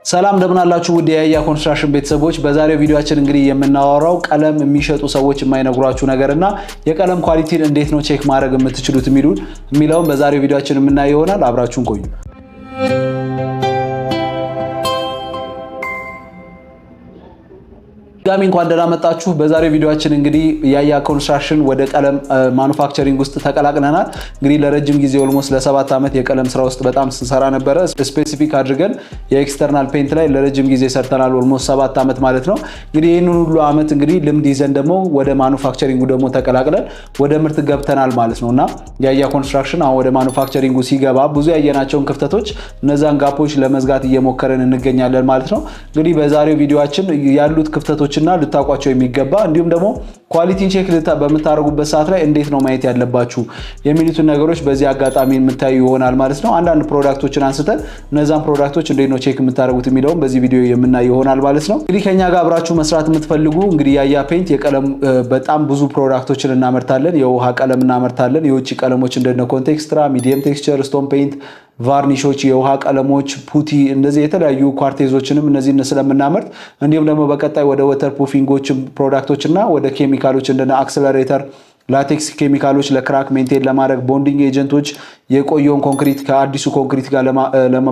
ሰላም እንደምን አላችሁ ውድ የያያ ኮንስትራክሽን ቤተሰቦች በዛሬው ቪዲዮአችን እንግዲህ የምናወራው ቀለም የሚሸጡ ሰዎች የማይነግሯችሁ ነገርና የቀለም ኳሊቲን እንዴት ነው ቼክ ማድረግ የምትችሉት የሚለውን በዛሬው ቪዲዮአችን የምናየው ይሆናል። አብራችሁን ቆዩ። ጋሚ እንኳን ደህና መጣችሁ። በዛሬው ቪዲዮአችን እንግዲህ ያያ ኮንስትራክሽን ወደ ቀለም ማኑፋክቸሪንግ ውስጥ ተቀላቅለናል። እንግዲህ ለረጅም ጊዜ ኦልሞስት ለ7 ዓመት የቀለም ስራ ውስጥ በጣም ስንሰራ ነበረ። ስፔሲፊክ አድርገን የኤክስተርናል ፔንት ላይ ለረጅም ጊዜ ሰርተናል። ኦልሞስት 7 ዓመት ማለት ነው። እንግዲህ ይህንን ሁሉ ዓመት እንግዲህ ልምድ ይዘን ደግሞ ወደ ማኑፋክቸሪንጉ ደግሞ ተቀላቅለን ወደ ምርት ገብተናል ማለት ነውና ያያ ኮንስትራክሽን አሁን ወደ ማኑፋክቸሪንጉ ሲገባ ብዙ ያየናቸውን ክፍተቶች እነዛን ጋፖች ለመዝጋት እየሞከረን እንገኛለን ማለት ነው። እንግዲህ በዛሬው ቪዲዮአችን ያሉት ክፍተቶች እና ልታቋቸው የሚገባ እንዲሁም ደግሞ ኳሊቲን ቼክ በመታረጉበት ሰዓት ላይ እንዴት ነው ማየት ያለባችሁ የሚሉትን ነገሮች በዚህ አጋጣሚ የምታዩ ይሆናል ማለት ነው። አንዳንድ ፕሮዳክቶችን አንስተን እነዛን ፕሮዳክቶች እንዴት ነው ቼክ የምታረጉት የሚለውን በዚህ ቪዲዮ የምናይ ይሆናል ማለት ነው። እንግዲህ ከኛ ጋር አብራችሁ መስራት የምትፈልጉ እንግዲህ ያያ ፔንት የቀለም በጣም ብዙ ፕሮዳክቶችን እናመርታለን። የውሃ ቀለም እናመርታለን። የውጭ ቀለሞች እንደነ ኮንቴክስትራ፣ ሚዲየም ቴክስቸር፣ ስቶን ፔንት፣ ቫርኒሾች፣ የውሃ ቀለሞች፣ ፑቲ እንደዚህ የተለያዩ ኳርቴዞችንም እነዚህ ስለምናመርት እንዲሁም ደግሞ በቀጣይ ወደ ወተር ፕሩፊንጎች ፕሮዳክቶች እና ወደ ኬሚካሎች እንደነ አክሰለሬተር፣ ላቴክስ ኬሚካሎች ለክራክ ሜንቴን ለማድረግ ቦንዲንግ ኤጀንቶች የቆየውን ኮንክሪት ከአዲሱ ኮንክሪት ጋር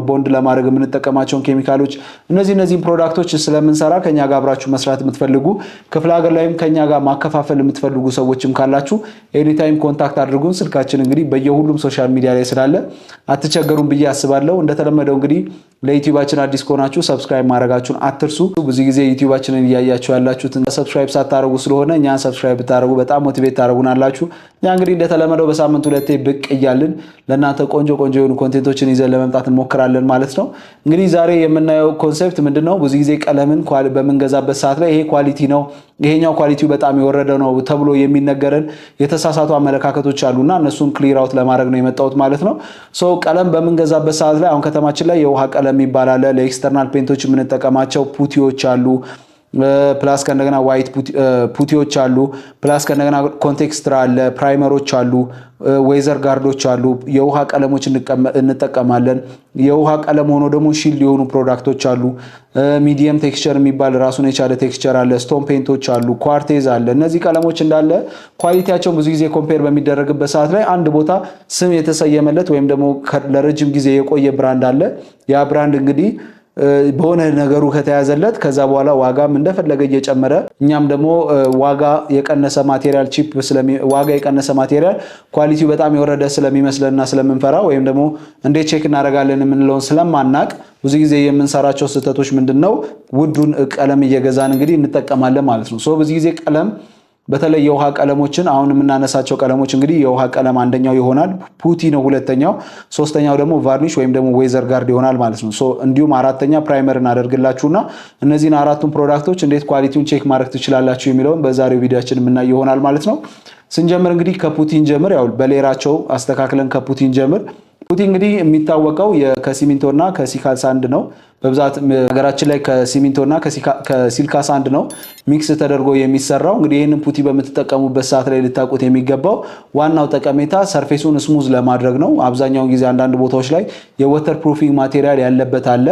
ቦንድ ለማድረግ የምንጠቀማቸውን ኬሚካሎች እነዚህን ፕሮዳክቶች ስለምንሰራ ከኛ ጋር አብራችሁ መስራት የምትፈልጉ ክፍለ ሀገር ላይም ከኛ ጋር ማከፋፈል የምትፈልጉ ሰዎችም ካላችሁ ኤኒ ታይም ኮንታክት አድርጉን። ስልካችን እንግዲህ በየሁሉም ሶሻል ሚዲያ ላይ ስላለ አትቸገሩም ብዬ አስባለሁ። እንደተለመደው እንግዲህ ለዩቲዩባችን አዲስ ከሆናችሁ ሰብስክራይብ ማድረጋችሁን አትርሱ። ብዙ ጊዜ ዩቲዩባችንን እያያችሁ ያላችሁትን ሰብስክራይብ ሳታደርጉ ስለሆነ እኛን ሰብስክራይብ ብታደርጉ በጣም ሞቲቬት ታደርጉናላችሁ። እኛ እንግዲህ እንደተለመደው በሳምንት ሁለቴ ብቅ እያልን ለእናንተ ቆንጆ የሆኑ ኮንቴንቶችን ይዘን ለመምጣት እንሞክራለን ማለት ነው። እንግዲህ ዛሬ የምናየው ኮንሴፕት ምንድነው? ብዙ ጊዜ ቀለምን በምንገዛበት ሰዓት ላይ ይሄ ኳሊቲ ነው፣ ይሄኛው ኳሊቲው በጣም የወረደ ነው ተብሎ የሚነገረን የተሳሳቱ አመለካከቶች አሉና እነሱን ክሊር አውት ለማድረግ ነው የመጣሁት ማለት ነው። ቀለም በምንገዛበት ሰዓት ላይ አሁን ከተማችን ላይ የውሃ ቀለም ይባላል። ለኤክስተርናል ፔንቶች የምንጠቀማቸው ፑቲዎች አሉ። ፕላስ ከእንደገና ዋይት ፑቲዎች አሉ። ፕላስ ከእንደገና ኮንቴክስትራ አለ፣ ፕራይመሮች አሉ፣ ዌዘር ጋርዶች አሉ። የውሃ ቀለሞች እንጠቀማለን። የውሃ ቀለም ሆኖ ደግሞ ሺልድ የሆኑ ፕሮዳክቶች አሉ። ሚዲየም ቴክስቸር የሚባል ራሱን የቻለ ቴክስቸር አለ። ስቶን ፔንቶች አሉ፣ ኳርቴዝ አለ። እነዚህ ቀለሞች እንዳለ ኳሊቲያቸው ብዙ ጊዜ ኮምፔር በሚደረግበት ሰዓት ላይ አንድ ቦታ ስም የተሰየመለት ወይም ደግሞ ለረጅም ጊዜ የቆየ ብራንድ አለ። ያ ብራንድ እንግዲህ በሆነ ነገሩ ከተያዘለት ከዛ በኋላ ዋጋም እንደፈለገ እየጨመረ እኛም ደግሞ ዋጋ የቀነሰ ማቴሪያል ዋጋ የቀነሰ ማቴሪያል ኳሊቲው በጣም የወረደ ስለሚመስለንና ስለምንፈራ ወይም ደግሞ እንዴት ቼክ እናደርጋለን የምንለውን ስለማናቅ ብዙ ጊዜ የምንሰራቸው ስህተቶች ምንድነው? ውዱን ቀለም እየገዛን እንግዲህ እንጠቀማለን ማለት ነው። ብዙ ጊዜ ቀለም በተለይ የውሃ ቀለሞችን አሁን የምናነሳቸው ቀለሞች እንግዲህ የውሃ ቀለም አንደኛው ይሆናል፣ ፑቲ ነው ሁለተኛው፣ ሶስተኛው ደግሞ ቫርኒሽ ወይም ደግሞ ዌዘር ጋርድ ይሆናል ማለት ነው። እንዲሁም አራተኛ ፕራይመር እናደርግላችሁና እነዚህን አራቱን ፕሮዳክቶች እንዴት ኳሊቲውን ቼክ ማድረግ ትችላላችሁ የሚለውን በዛሬው ቪዲዮአችን የምናይ ይሆናል ማለት ነው። ስንጀምር እንግዲህ ከፑቲን ጀምር፣ ያው በሌራቸው አስተካክለን ከፑቲን ጀምር። ፑቲ እንግዲህ የሚታወቀው ከሲሚንቶና ከሲካል ሳንድ ነው። በብዛት ሀገራችን ላይ ከሲሚንቶና ከሲልካ ሳንድ ነው ሚክስ ተደርጎ የሚሰራው። እንግዲህ ይህንን ፑቲ በምትጠቀሙበት ሰዓት ላይ ልታውቁት የሚገባው ዋናው ጠቀሜታ ሰርፌሱን ስሙዝ ለማድረግ ነው። አብዛኛውን ጊዜ አንዳንድ ቦታዎች ላይ የወተር ፕሩፊንግ ማቴሪያል ያለበት አለ።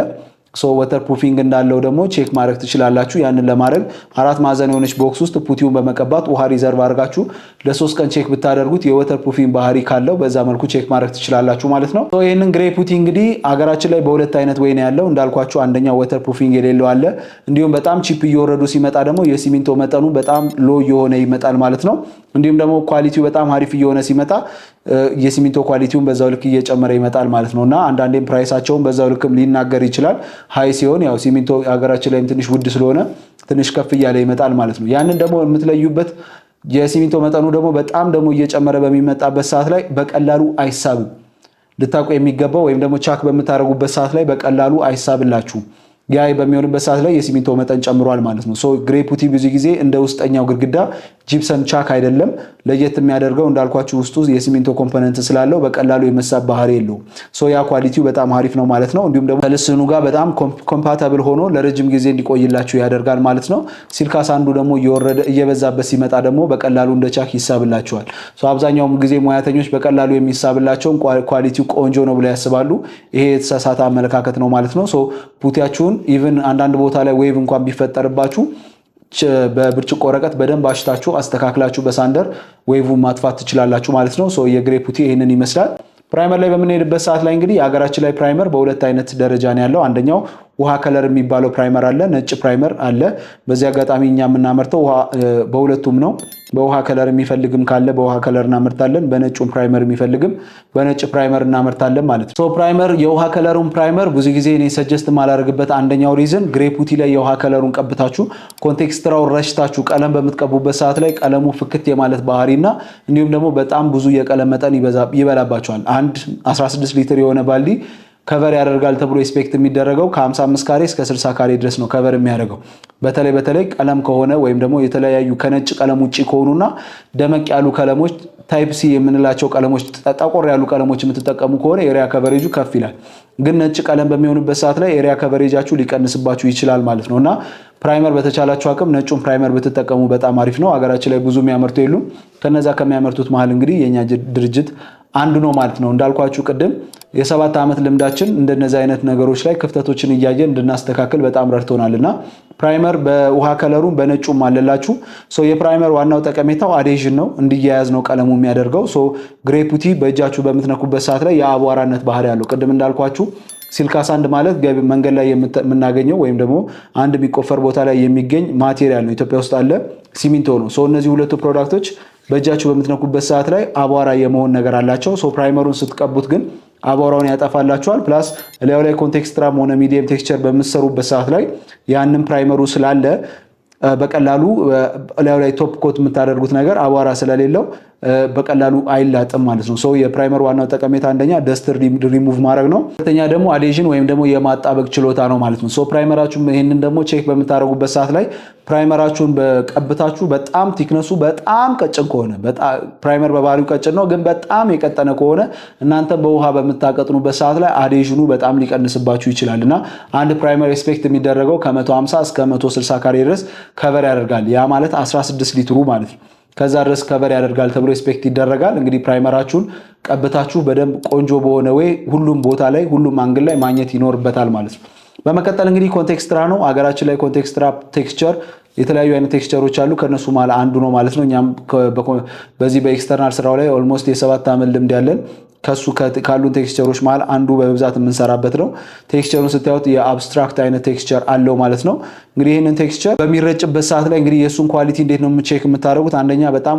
ወተር ፕሩፊንግ እንዳለው ደግሞ ቼክ ማድረግ ትችላላችሁ። ያንን ለማድረግ 4 ማዕዘን የሆነች ቦክስ ውስጥ ፑቲውን በመቀባት ውሃ ሪዘርቭ አድርጋችሁ ለ3 ቀን ቼክ ብታደርጉት የወተር ፕሩፊንግ ባህሪ ካለው በዛ መልኩ ቼክ ማድረግ ትችላላችሁ ማለት ነው። ይህንን ግሬ ፑቲ እንግዲህ ሀገራችን ላይ በሁለት አይነት ወይ ነው ያለው እንዳልኳችሁ። አንደኛው ወተር ፕሩፊንግ የሌለው አለ። እንዲሁም በጣም ቺፕ እየወረዱ ሲመጣ ደግሞ የሲሚንቶ መጠኑ በጣም ሎ እየሆነ ይመጣል ማለት ነው። እንዲሁም ደግሞ ኳሊቲው በጣም አሪፍ እየሆነ ሲመጣ የሲሚንቶ ኳሊቲውን በዛው ልክ እየጨመረ ይመጣል ማለት ነውና አንዳንዴም ፕራይሳቸውን በዛው ልክም ሊናገር ይችላል። ሃይ ሲሆን ያው ሲሚንቶ ሀገራችን ላይ ትንሽ ውድ ስለሆነ ትንሽ ከፍ እያለ ይመጣል ማለት ነው። ያንን ደግሞ የምትለዩበት የሲሚንቶ መጠኑ ደግሞ በጣም ደግሞ እየጨመረ በሚመጣበት ሰዓት ላይ በቀላሉ አይሳብም። ልታውቁ የሚገባው ወይም ደግሞ ቻክ በምታደርጉበት ሰዓት ላይ በቀላሉ አይሳብላችሁም። ያ በሚሆንበት ሰዓት ላይ የሲሚንቶ መጠን ጨምሯል ማለት ነው። ግሬ ፑቲ ብዙ ጊዜ እንደ ውስጠኛው ግድግዳ ጂፕሰም ቻክ አይደለም። ለየት የሚያደርገው እንዳልኳችሁ ውስጡ የሲሚንቶ ኮምፖነንት ስላለው በቀላሉ የመሳብ ባህሪ የለውም። ሶ ያ ኳሊቲው በጣም አሪፍ ነው ማለት ነው። እንዲሁም ደግሞ ከልስኑ ጋር በጣም ኮምፓታብል ሆኖ ለረጅም ጊዜ እንዲቆይላችሁ ያደርጋል ማለት ነው። ሲልካስ አንዱ ደግሞ እየበዛበት ሲመጣ ደግሞ በቀላሉ እንደ ቻክ ይሳብላችኋል። ሶ አብዛኛውም ጊዜ ሙያተኞች በቀላሉ የሚሳብላቸውን ኳሊቲው ቆንጆ ነው ብለው ያስባሉ። ይሄ የተሳሳተ አመለካከት ነው ማለት ነው። ሶ ፑቲያችሁን ኢቭን አንዳንድ ቦታ ላይ ዌቭ እንኳን ቢፈጠርባችሁ በብርጭቆ ወረቀት በደንብ አሽታችሁ አስተካክላችሁ በሳንደር ዌቭን ማጥፋት ትችላላችሁ ማለት ነው። ሶ የግሬ ፑቲ ይሄንን ይመስላል። ፕራይመር ላይ በምንሄድበት ሰዓት ላይ እንግዲህ የሀገራችን ላይ ፕራይመር በሁለት አይነት ደረጃ ነው ያለው። አንደኛው ውሃ ከለር የሚባለው ፕራይመር አለ፣ ነጭ ፕራይመር አለ። በዚህ አጋጣሚ እኛ የምናመርተው በሁለቱም ነው። በውሃ ከለር የሚፈልግም ካለ በውሃ ከለር እናመርታለን፣ በነጩም ፕራይመር የሚፈልግም በነጭ ፕራይመር እናመርታለን ማለት ነው። ሶ ፕራይመር የውሃ ከለሩን ፕራይመር ብዙ ጊዜ እኔ ሰጀስት ማላደርግበት አንደኛው ሪዝን ግሬ ፑቲ ላይ የውሃ ከለሩን ቀብታችሁ ኮንቴክስትራውን ረሽታችሁ ቀለም በምትቀቡበት ሰዓት ላይ ቀለሙ ፍክት የማለት ባህሪና እንዲሁም ደግሞ በጣም ብዙ የቀለም መጠን ይበላባቸዋል። አንድ 16 ሊትር የሆነ ባልዲ ከቨር ያደርጋል ተብሎ ኤክስፔክት የሚደረገው ከ55 ካሬ እስከ 60 ካሬ ድረስ ነው ከቨር የሚያደርገው። በተለይ ቀለም ከሆነ ወይም ደግሞ የተለያዩ ከነጭ ቀለም ውጪ ከሆኑና ደመቅ ያሉ ቀለሞች ታይፕ ሲ የምንላቸው ቀለሞች ጠቆር ያሉ ቀለሞች የምትጠቀሙ ከሆነ ኤሪያ ከቨሬጁ ከፍ ይላል። ግን ነጭ ቀለም በሚሆንበት ሰዓት ላይ ኤሪያ ከቨሬጃችሁ ሊቀንስባችሁ ይችላል ማለት ነውና ፕራይመር በተቻላችሁ አቅም ነጩን ፕራይመር ብትጠቀሙ በጣም አሪፍ ነው። ሀገራችን ላይ ብዙ የሚያመርቱ የሉም። ከነዛ ከሚያመርቱት መሀል እንግዲህ የኛ ድርጅት አንዱ ነው ማለት ነው። እንዳልኳችሁ ቅድም የ7 ዓመት ልምዳችን እንደነዚህ አይነት ነገሮች ላይ ክፍተቶችን እያየን እንድናስተካክል በጣም ረድቶናልና ፕራይመር በውሃ ከለሩን በነጩም አለላችሁ። ሶ የፕራይመር ዋናው ጠቀሜታው አዴዥን ነው፣ እንዲያያዝ ነው ቀለሙ የሚያደርገው። ሶ ግሬ ፑቲ በእጃችሁ በምትነኩበት ሰዓት ላይ የአቧራነት ባህሪ ያለው ቅድም እንዳልኳችሁ ሲልካ ሳንድ ማለት መንገድ ላይ የምናገኘው ወይም ደግሞ አንድ የሚቆፈር ቦታ ላይ የሚገኝ ማቴሪያል ነው። ኢትዮጵያ ውስጥ አለ ሲሚንቶ ነው። ሶ እነዚህ ሁለቱ ፕሮዳክቶች በእጃችሁ በምትነኩበት ሰዓት ላይ አቧራ የመሆን ነገር አላቸው። ሶ ፕራይመሩን ስትቀቡት ግን አቧራውን ያጠፋላችኋል። ፕላስ ላዩ ላይ ኮንቴክስትራም ሆነ ሚዲየም ቴክስቸር በምትሰሩበት ሰዓት ላይ ያንን ፕራይመሩ ስላለ በቀላሉ ላዩ ላይ ቶፕ ኮት የምታደርጉት ነገር አቧራ ስለሌለው በቀላሉ አይላጥም ማለት ነው። ሶ የፕራይመር ዋናው ጠቀሜታ አንደኛ ደስት ሪሙቭ ማድረግ ነው። ሁለተኛ ደግሞ አዴዥን ወይም ደግሞ የማጣበቅ ችሎታ ነው ማለት ነው። ሶ ፕራይመራችሁን ይሄንን ደግሞ ቼክ በምታደርጉበት ሰዓት ላይ ፕራይመራችሁን በቀብታችሁ በጣም ቲክነሱ በጣም ቀጭን ከሆነ ፕራይመር በባህሪው ቀጭን ነው፣ ግን በጣም የቀጠነ ከሆነ እናንተ በውሃ በምታቀጥኑበት ሰዓት ላይ አዴዥኑ በጣም ሊቀንስባችሁ ይችላል እና አንድ ፕራይመር ኤክስፔክት የሚደረገው ከ150 እስከ 160 ካሬ ድረስ ከቨር ያደርጋል። ያ ማለት 16 ሊትሩ ማለት ነው። ከዛ ድረስ ከቨር ያደርጋል ተብሎ ኤክስፔክት ይደረጋል። እንግዲህ ፕራይመራችሁን ቀብታችሁ በደንብ ቆንጆ በሆነ ወይ ሁሉም ቦታ ላይ ሁሉም አንግል ላይ ማግኘት ይኖርበታል ማለት ነው። በመቀጠል እንግዲህ ኮንቴክስትራ ነው። ሀገራችን ላይ ኮንቴክስትራ ቴክስቸር የተለያዩ አይነት ቴክስቸሮች አሉ። ከነሱ ማለት አንዱ ነው ማለት ነው። እኛም በዚህ በኤክስተርናል ስራው ላይ ኦልሞስት የ7 ዓመት ልምድ ያለን ከሱ ካሉን ቴክስቸሮች ማለት አንዱ በብዛት የምንሰራበት ነው። ቴክስቸሩን ስታዩት የአብስትራክት አይነት ቴክስቸር አለው ማለት ነው። እንግዲህ ይህንን ቴክስቸር በሚረጭበት ሰዓት ላይ እንግዲህ የእሱን ኳሊቲ እንዴት ነው ቼክ የምታደርጉት? አንደኛ በጣም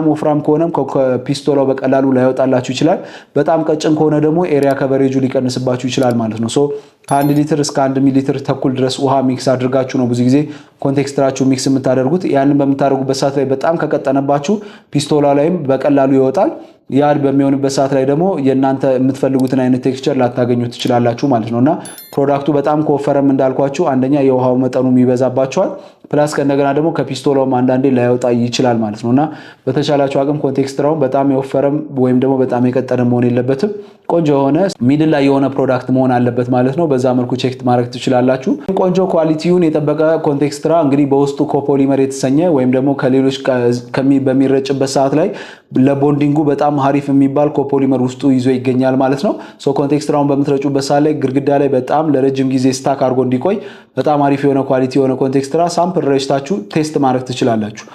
ወፍራም ከሆነም ከፒስቶላው በቀላሉ ላይወጣላችሁ ይችላል። በጣም ቀጭን ከሆነ ደግሞ ኤሪያ ከቨሬጁ ሊቀንስባችሁ ይችላል ማለት ነው። ሶ ከ1 ሊትር እስከ 1 ሚሊ ሊትር ተኩል ድረስ ውሃ ሚክስ አድርጋችሁ ነው ብዙ ጊዜ ኮንቴክስትራችሁ ሚክስ የምታደርጉት። ያንን በምታደርጉበት ሰዓት ላይ በጣም ከቀጠነባችሁ ፒስቶላ ላይም በቀላሉ ይወጣል። ያ በሚሆንበት ሰዓት ላይ ደግሞ የእናንተ የምትፈልጉትን አይነት ቴክስቸር ላታገኙ ትችላላችሁ ማለት ነውና ፕሮዳክቱ በጣም ከወፈረም እንዳልኳችሁ አንደኛ የውሃው መጠኑም ይበዛባቸዋል። ፕላስ ከእንደገና ደግሞ ከፒስቶላውም አንዳንዴ ላይወጣ ይችላል ማለት ነውና በተቻላችሁ አቅም ኮንቴክስትራውን በጣም የወፈረም ወይም ደግሞ በጣም የቀጠነ መሆን የለበትም። ቆንጆ የሆነ ሚድል ላይ የሆነ ፕሮዳክት መሆን አለበት ማለት ነው። በዛ መልኩ ቼክ ማድረግ ትችላላችሁ። ቆንጆ ኳሊቲውን የጠበቀ ኮንቴክስትራ እንግዲህ በውስጡ ኮፖሊመር የተሰኘ ወይም ደግሞ ከሌሎች በሚረጭበት ሰዓት ላይ ለቦንዲንጉ በጣም ሀሪፍ የሚባል ኮፖሊመር ውስጡ ይዞ ይገኛል ማለት ነው። ሶ ኮንቴክስትራውን በምትረጩበት ሰዓት ላይ ግድግዳ ላይ በጣም ለረጅም ጊዜ ስታክ አድርጎ እንዲቆይ በጣም ሀሪፍ የሆነ ኳሊቲ የሆነ ኮንቴክስትራ ሳምፕል ረጭታችሁ ቴስት ማድረግ ትችላላችሁ።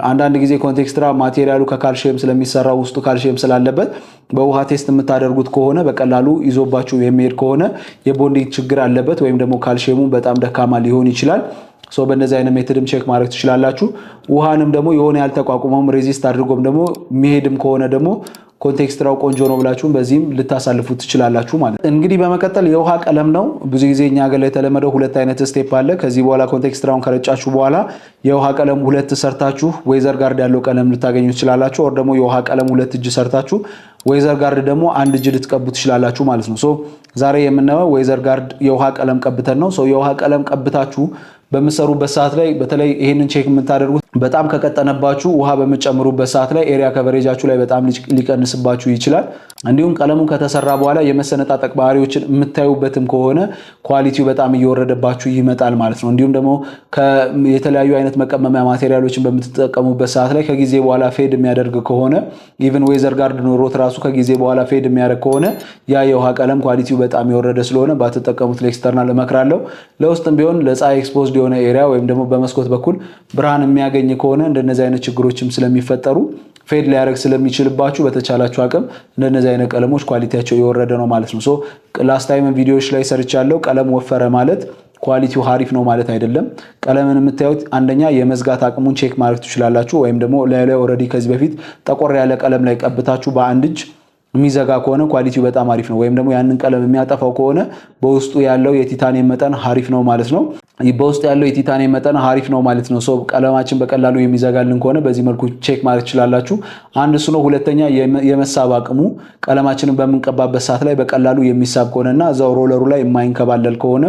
አንዳንድ ጊዜ ኮንቴክስትራ ማቴሪያሉ ከካልሽየም ስለሚሰራ ውስጡ ካልሽየም ስላለበት በውሃ ቴስት የምታደርጉት ከሆነ በቀላሉ ይዞባችሁ የሚሄድ ከሆነ የቦንዲንግ ችግር አለበት ወይም ደግሞ ካልሽየሙ በጣም ደካማ ሊሆን ይችላል። ሶ በእነዚህ አይነት ሜትድም ቼክ ማድረግ ትችላላችሁ። ውሃንም ደግሞ የሆነ ያልተቋቁመውም ሬዚስት አድርጎም ደግሞ የሚሄድም ከሆነ ደግሞ ኮንቴክስትራው ቆንጆ ነው ብላችሁም በዚህም ልታሳልፉ ትችላላችሁ ማለት ነው። እንግዲህ በመቀጠል የውሃ ቀለም ነው። ብዙ ጊዜ እኛ ሀገር ላይ የተለመደው 2 አይነት ስቴፕ አለ። ከዚህ በኋላ ኮንቴክስትራውን ከረጫችሁ በኋላ የውሃ ቀለም 2 ሰርታችሁ ዌዘር ጋርድ ያለው ቀለም ልታገኙ ትችላላችሁ። ኦር ደግሞ የውሃ ቀለም 2 እጅ ሰርታችሁ ዌዘር ጋርድ ደግሞ 1 እጅ ልትቀቡ ትችላላችሁ ማለት ነው። ሶ ዛሬ የምናየው ዌዘር ጋርድ የውሃ ቀለም ቀብተን ነው። ሶ የውሃ ቀለም ቀብታችሁ በምሰሩበት ሰዓት ላይ በተለይ ይሄንን ቼክ የምታደርጉት በጣም ከቀጠነባችሁ ውሃ በመጨመሩበት ሰዓት ላይ ኤሪያ ከቨሬጃችሁ ላይ በጣም ሊቀንስባችሁ ይችላል። እንዲሁም ቀለሙ ከተሰራ በኋላ የመሰነጣጠቅ ባህሪዎችን የምታዩበትም ከሆነ ኳሊቲው በጣም እየወረደባችሁ ይመጣል ማለት ነው። እንዲሁም ደግሞ የተለያዩ አይነት መቀመሚያ ማቴሪያሎችን በምትጠቀሙበት ሰዓት ላይ ከጊዜ በኋላ ፌድ የሚያደርግ ከሆነ ኢቭን ዌዘር ጋርድ ኖሮት ራሱ ከጊዜ በኋላ ፌድ የሚያደርግ ከሆነ ያ የውሃ ቀለም ኳሊቲው በጣም የወረደ ስለሆነ ባትጠቀሙት ለኤክስተርናል እመክራለሁ። ለውስጥም ቢሆን ለፀሐይ ኤክስፖዝድ የሆነ ኤሪያ ወይም ደግሞ በመስኮት በኩል ብርሃን የሚያገኝ ከሆነ እንደነዚህ አይነት ችግሮችም ስለሚፈጠሩ ፌድ ሊያደርግ ስለሚችልባችሁ በተቻላችሁ አቅም እንደነዚህ አይነት ቀለሞች ኳሊቲያቸው የወረደ ነው ማለት ነው። ላስት ታይም ቪዲዮዎች ላይ ሰርቻለሁ። ቀለም ወፈረ ማለት ኳሊቲው ሀሪፍ ነው ማለት አይደለም። ቀለምን የምታዩት አንደኛ የመዝጋት አቅሙን ቼክ ማድረግ ትችላላችሁ። ወይም ደግሞ ላይ ኦልሬዲ ከዚህ በፊት ጠቆር ያለ ቀለም ላይ ቀብታችሁ በአንድ እጅ የሚዘጋ ከሆነ ኳሊቲው በጣም አሪፍ ነው። ወይም ደግሞ ያንን ቀለም የሚያጠፋው ከሆነ በውስጡ ያለው የቲታኒየም መጠን ሀሪፍ ነው ማለት ነው። በውስጡ ያለው የቲታኒየም መጠን ሀሪፍ ነው ማለት ነው። ቀለማችን በቀላሉ የሚዘጋልን ከሆነ በዚህ መልኩ ቼክ ማድረግ ትችላላችሁ። አንድ እሱ ነው። ሁለተኛ የመሳብ አቅሙ ቀለማችንን በምንቀባበት ሰዓት ላይ በቀላሉ የሚሳብ ከሆነና እዛው ሮለሩ ላይ የማይንከባለል ከሆነ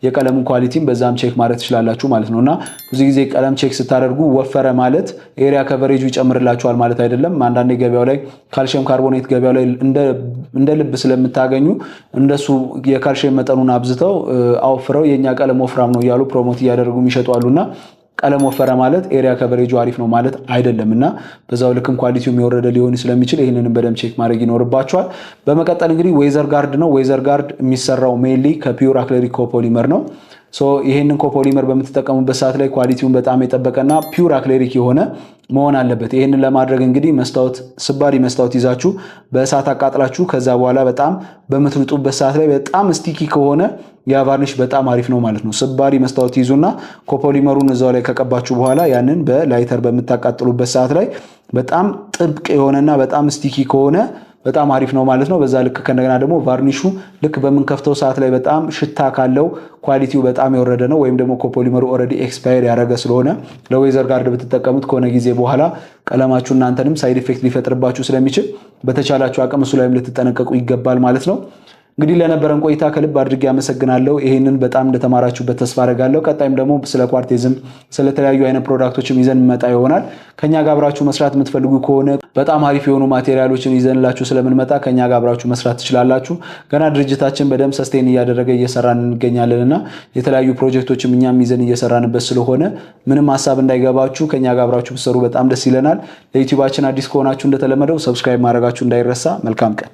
የቀለሙ ኳሊቲም በዛም ቼክ ማድረግ ትችላላችሁ ማለት ነውና ብዙ ጊዜ ቀለም ቼክ ስታደርጉ ወፈረ ማለት ኤሪያ ከቨሬጁ ይጨምርላችኋል ማለት አይደለም። አንዳንዴ ገበያው ላይ ካልሲየም ካርቦኔት ገበያው ላይ እንደ ልብ ስለምታገኙ እንደሱ የካልሲየም መጠኑን አብዝተው አውፍረው የኛ ቀለም ወፍራም ነው እያሉ ፕሮሞት እያደረጉ ይሸጣሉና ቀለም ወፈረ ማለት ኤሪያ ከቨሬጁ አሪፍ ነው ማለት አይደለምና በዛው ልክም ኳሊቲው የሚወረደ ሊሆን ስለሚችል ይሄንንም በደም ቼክ ማድረግ ይኖርባችኋል። በመቀጠል እንግዲህ ዌዘር ጋርድ ነው። ዌዘር ጋርድ የሚሰራው ሜንሊ ከፒውር አክሪሊክ ኮፖሊመር ነው። ይሄንን ኮፖሊመር በምትጠቀሙበት ሰዓት ላይ ኳሊቲውን በጣም የጠበቀና ፒውር አክሪሊክ የሆነ መሆን አለበት። ይሄንን ለማድረግ እንግዲህ ስባሪ መስታወት ይዛችሁ በእሳት አቃጥላችሁ ከዛ በኋላ በጣም በምትልጡበት ሰዓት ላይ በጣም ስቲኪ ከሆነ ያ ቫርኒሽ በጣም አሪፍ ነው ማለት ነው። ስባሪ መስታወት ይዙና ኮፖሊመሩን እዛው ላይ ከቀባችሁ በኋላ ያንን በላይተር በምታቃጥሉበት ሰዓት ላይ በጣም ጥብቅ የሆነና በጣም ስቲኪ ከሆነ በጣም አሪፍ ነው ማለት ነው። በዛ ልክ ከእንደገና ደግሞ ቫርኒሹ ልክ በምንከፍተው ሰዓት ላይ በጣም ሽታ ካለው ኳሊቲው በጣም የወረደ ነው። ወይም ደግሞ ኮፖሊመሩ ኦልሬዲ ኤክስፓየር ያደረገ ስለሆነ ለዌዘር ጋርድ ብትጠቀሙት ከሆነ ጊዜ በኋላ ቀለማችሁ እናንተንም ሳይድ ኢፌክት ሊፈጥርባችሁ ስለሚችል በተቻላችሁ አቅም እሱ ላይም ልትጠነቀቁ ይገባል ማለት ነው። እንግዲህ ለነበረን ቆይታ ከልብ አድርጌ አመሰግናለሁ። ይሄንን በጣም እንደተማራችሁበት ተስፋ አደርጋለሁ። ቀጣይም ደግሞ ስለ ኳርቴዝም ስለተለያዩ አይነት ፕሮዳክቶችም ይዘን መጣ ይሆናል። ከኛ ጋር አብራችሁ መስራት የምትፈልጉ ከሆነ በጣም አሪፍ የሆኑ ማቴሪያሎችን ይዘንላችሁ ስለምንመጣ ከኛ ጋር አብራችሁ መስራት ትችላላችሁ። ገና ድርጅታችን በደንብ ሰስቴን እያደረገ እየሰራን እንገኛለንና የተለያዩ ፕሮጀክቶችም እኛም ይዘን እየሰራንበት ስለሆነ ምንም ሐሳብ እንዳይገባችሁ ከኛ ጋር አብራችሁ ብትሰሩ በጣም ደስ ይለናል። ለዩቲዩባችን አዲስ ከሆናችሁ እንደተለመደው ሰብስክራይብ ማድረጋችሁ እንዳይረሳ። መልካም ቀን።